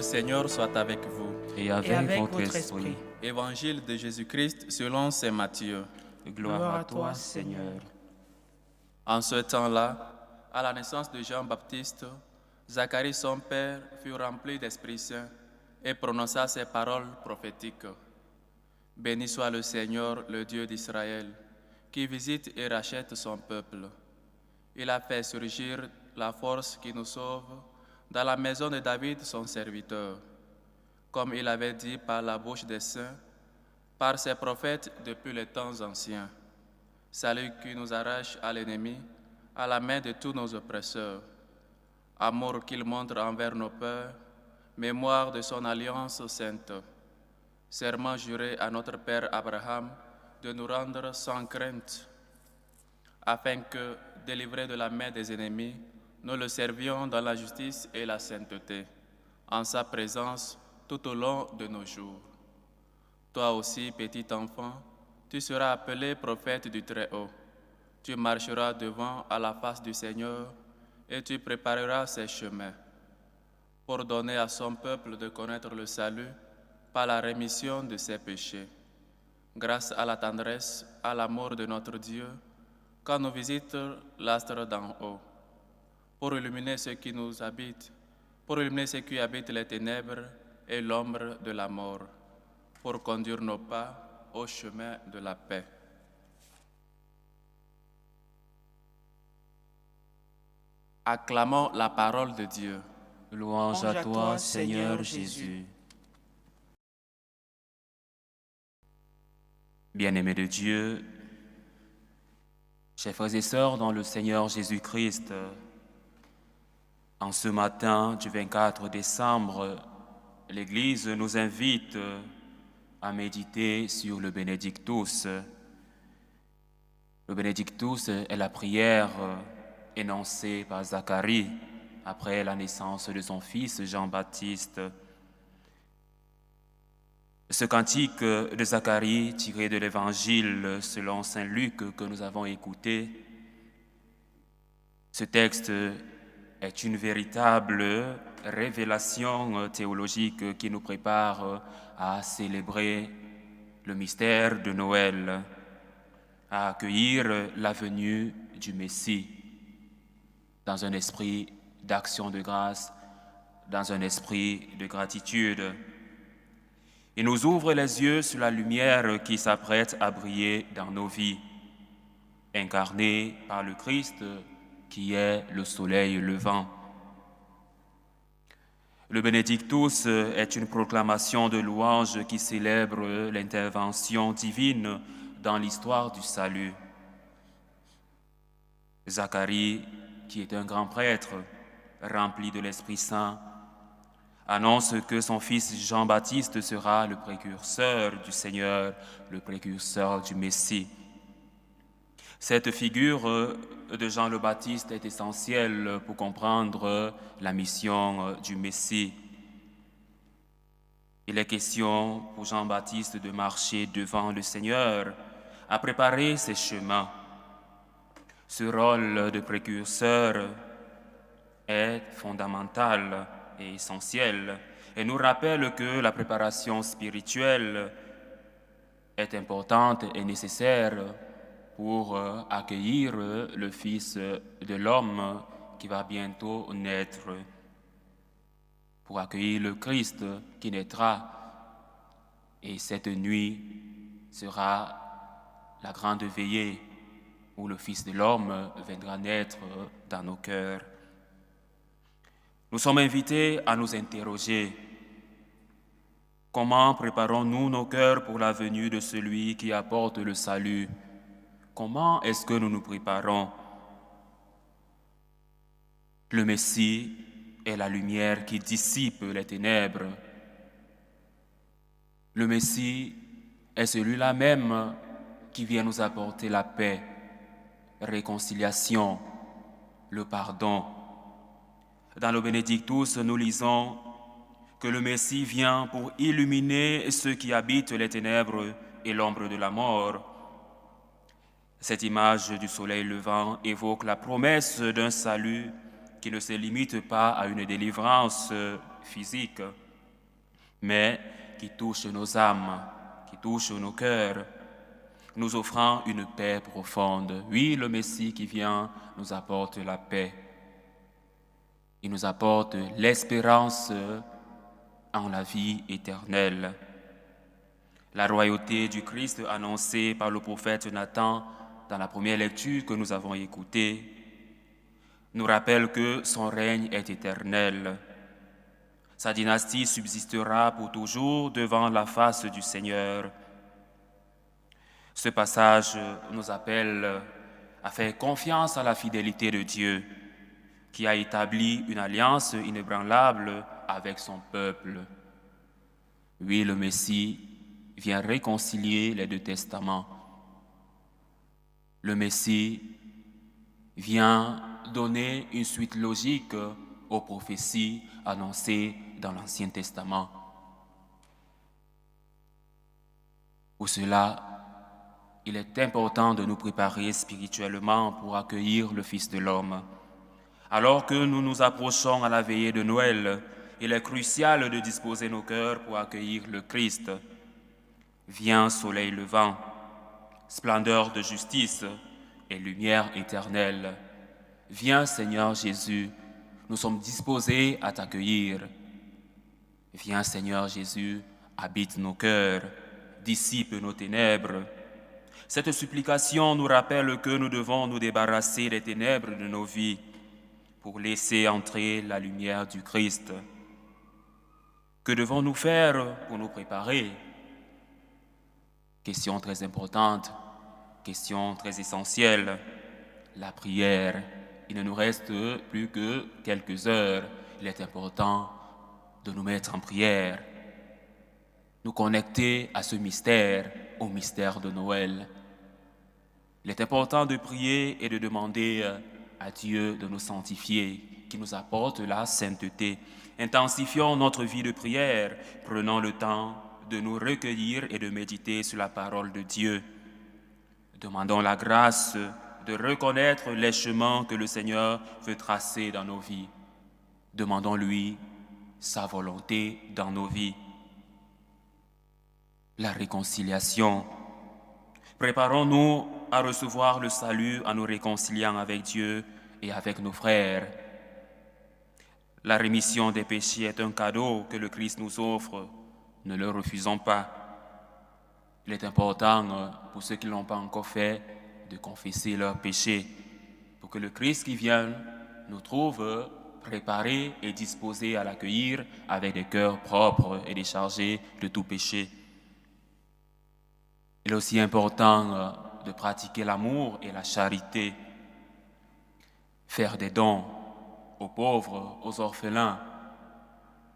Seigneur soit avec vous. et avec votre esprit. Évangile de Jésus-Christ selon saint Matthieu. Gloire à toi, Seigneur. En ce temps-là, à la naissance de Jean-Baptiste, Zacharie, son père, fut rempli d'Esprit Saint et prononça ces paroles prophétiques. Béni soit le Seigneur, le Dieu d'Israël, qui visite et rachète son peuple. Il a fait surgir la force qui nous sauve dans la maison de David, son serviteur, comme il avait dit par la bouche des saints, par ses prophètes depuis les temps anciens. Salut qui nous arrache à l'ennemi, à la main de tous nos oppresseurs. Amour qu'il montre envers nos pères, mémoire de son alliance sainte. Serment juré à notre Père Abraham de nous rendre sans crainte, afin que, délivrés de la main des ennemis, nous le servions dans la justice et la sainteté, en sa présence tout au long de nos jours. Toi aussi, petit enfant, tu seras appelé prophète du Très-Haut. Tu marcheras devant à la face du Seigneur et tu prépareras ses chemins pour donner à son peuple de connaître le salut par la rémission de ses péchés. Grâce à la tendresse, à l'amour de notre Dieu, quand nous visitons l'astre d'en haut, pour illuminer ceux qui nous habitent, pour illuminer ceux qui habitent les ténèbres et l'ombre de la mort, pour conduire nos pas au chemin de la paix. Acclamons la parole de Dieu. Louange à toi, Seigneur Jésus. Bien-aimés de Dieu, chers frères et sœurs dans le Seigneur Jésus-Christ, en ce matin du 24 décembre, l'Église nous invite à méditer sur le Benedictus. Le Benedictus est la prière énoncée par Zacharie après la naissance de son fils Jean-Baptiste. Ce cantique de Zacharie tiré de l'Évangile selon saint Luc que nous avons écouté, ce texte est une véritable révélation théologique qui nous prépare à célébrer le mystère de Noël, à accueillir la venue du Messie dans un esprit d'action de grâce, dans un esprit de gratitude. Il nous ouvre les yeux sur la lumière qui s'apprête à briller dans nos vies, incarnée par le Christ qui est le soleil levant. Le Benedictus est une proclamation de louange qui célèbre l'intervention divine dans l'histoire du salut. Zacharie, qui est un grand prêtre, rempli de l'Esprit Saint, annonce que son fils Jean-Baptiste sera le précurseur du Seigneur, le précurseur du Messie. Cette figure de Jean le Baptiste est essentielle pour comprendre la mission du Messie. Il est question pour Jean-Baptiste de marcher devant le Seigneur, à préparer ses chemins. Ce rôle de précurseur est fondamental et essentiel et nous rappelle que la préparation spirituelle est importante et nécessaire pour accueillir le Fils de l'homme qui va bientôt naître, pour accueillir le Christ qui naîtra. Et cette nuit sera la grande veillée où le Fils de l'homme viendra naître dans nos cœurs. Nous sommes invités à nous interroger. Comment préparons-nous nos cœurs pour la venue de celui qui apporte le salut? Comment est-ce que nous nous préparons? Le Messie est la lumière qui dissipe les ténèbres. Le Messie est celui-là même qui vient nous apporter la paix, réconciliation, le pardon. Dans le Benedictus, nous lisons que le Messie vient pour illuminer ceux qui habitent les ténèbres et l'ombre de la mort. Cette image du soleil levant évoque la promesse d'un salut qui ne se limite pas à une délivrance physique, mais qui touche nos âmes, qui touche nos cœurs, nous offrant une paix profonde. Oui, le Messie qui vient nous apporte la paix. Il nous apporte l'espérance en la vie éternelle. La royauté du Christ annoncée par le prophète Nathan dans la première lecture que nous avons écoutée nous rappelle que son règne est éternel. Sa dynastie subsistera pour toujours devant la face du Seigneur. Ce passage nous appelle à faire confiance à la fidélité de Dieu, qui a établi une alliance inébranlable avec son peuple. Oui, le Messie vient réconcilier les deux testaments. Le Messie vient donner une suite logique aux prophéties annoncées dans l'Ancien Testament. Pour cela, il est important de nous préparer spirituellement pour accueillir le Fils de l'homme. Alors que nous nous approchons à la veillée de Noël, il est crucial de disposer nos cœurs pour accueillir le Christ. Viens, soleil levant, splendeur de justice et lumière éternelle. Viens, Seigneur Jésus, nous sommes disposés à t'accueillir. Viens, Seigneur Jésus, habite nos cœurs, dissipe nos ténèbres. Cette supplication nous rappelle que nous devons nous débarrasser des ténèbres de nos vies pour laisser entrer la lumière du Christ. Que devons-nous faire pour nous préparer? Question très importante, question très essentielle, la prière. Il ne nous reste plus que quelques heures. Il est important de nous mettre en prière, nous connecter à ce mystère, au mystère de Noël. Il est important de prier et de demander à Dieu de nous sanctifier, qui nous apporte la sainteté. Intensifions notre vie de prière, prenons le temps de nous recueillir et de méditer sur la parole de Dieu. Demandons la grâce de reconnaître les chemins que le Seigneur veut tracer dans nos vies. Demandons-lui sa volonté dans nos vies. La réconciliation. Préparons-nous à recevoir le salut en nous réconciliant avec Dieu et avec nos frères. La rémission des péchés est un cadeau que le Christ nous offre. Ne le refusons pas. Il est important pour ceux qui ne l'ont pas encore fait de confesser leurs péchés pour que le Christ qui vient nous trouve préparés et disposés à l'accueillir avec des cœurs propres et déchargés de tout péché. Il est aussi important de pratiquer l'amour et la charité, faire des dons aux pauvres, aux orphelins,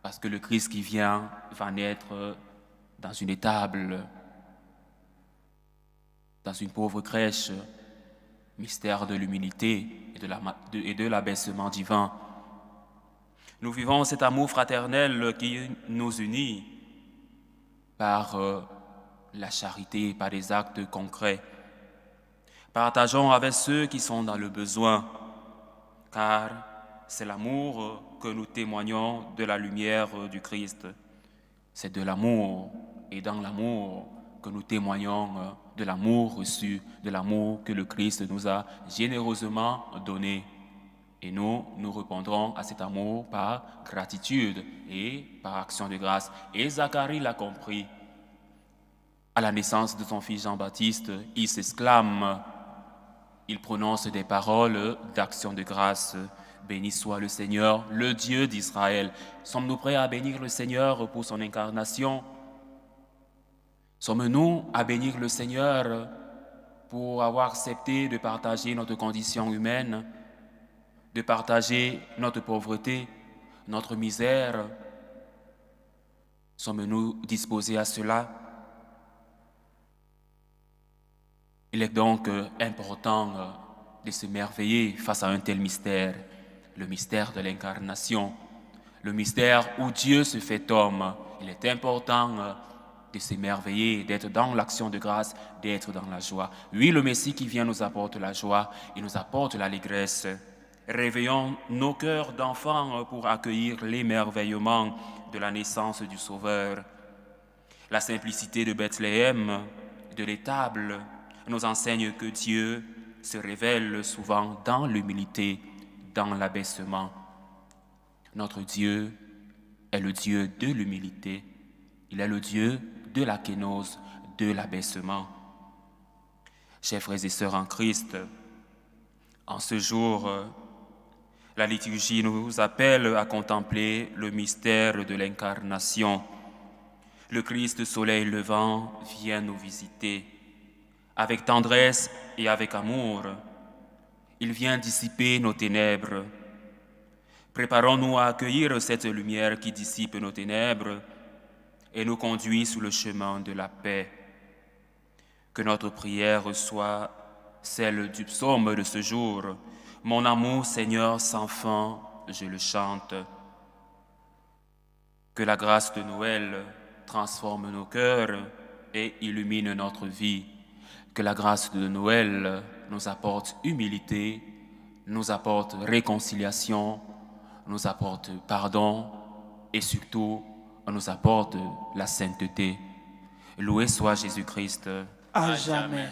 parce que le Christ qui vient va naître dans une étable, dans une pauvre crèche, mystère de l'humilité et de l'abaissement divin. Nous vivons cet amour fraternel qui nous unit par la charité, par des actes concrets. Partageons avec ceux qui sont dans le besoin, car c'est l'amour que nous témoignons de la lumière du Christ. C'est de l'amour et dans l'amour que nous témoignons de l'amour reçu, de l'amour que le Christ nous a généreusement donné. Et nous répondrons à cet amour par gratitude et par action de grâce. Et Zacharie l'a compris. À la naissance de son fils Jean-Baptiste, il s'exclame, il prononce des paroles d'action de grâce. Béni soit le Seigneur, le Dieu d'Israël. Sommes-nous prêts à bénir le Seigneur pour son incarnation? Sommes-nous à bénir le Seigneur pour avoir accepté de partager notre condition humaine, de partager notre pauvreté, notre misère? Sommes-nous disposés à cela? Il est donc important de s'émerveiller face à un tel mystère, le mystère de l'incarnation, le mystère où Dieu se fait homme. Il est important de s'émerveiller, d'être dans l'action de grâce, d'être dans la joie. Oui, le Messie qui vient nous apporte la joie, il nous apporte l'allégresse. Réveillons nos cœurs d'enfants pour accueillir l'émerveillement de la naissance du Sauveur. La simplicité de Bethléem, de l'étable, nous enseigne que Dieu se révèle souvent dans l'humilité, dans l'abaissement. Notre Dieu est le Dieu de l'humilité. Il est le Dieu de la kénose, de l'abaissement. Chers frères et sœurs en Christ, en ce jour, la liturgie nous appelle à contempler le mystère de l'incarnation. Le Christ, soleil levant, vient nous visiter. Avec tendresse et avec amour, il vient dissiper nos ténèbres. Préparons-nous à accueillir cette lumière qui dissipe nos ténèbres et nous conduit sur le chemin de la paix. Que notre prière soit celle du psaume de ce jour. Mon amour, Seigneur, sans fin, je le chante. Que la grâce de Noël transforme nos cœurs et illumine notre vie. Que la grâce de Noël nous apporte humilité, nous apporte réconciliation, nous apporte pardon et surtout nous apporte la sainteté. Loué soit Jésus-Christ. À jamais.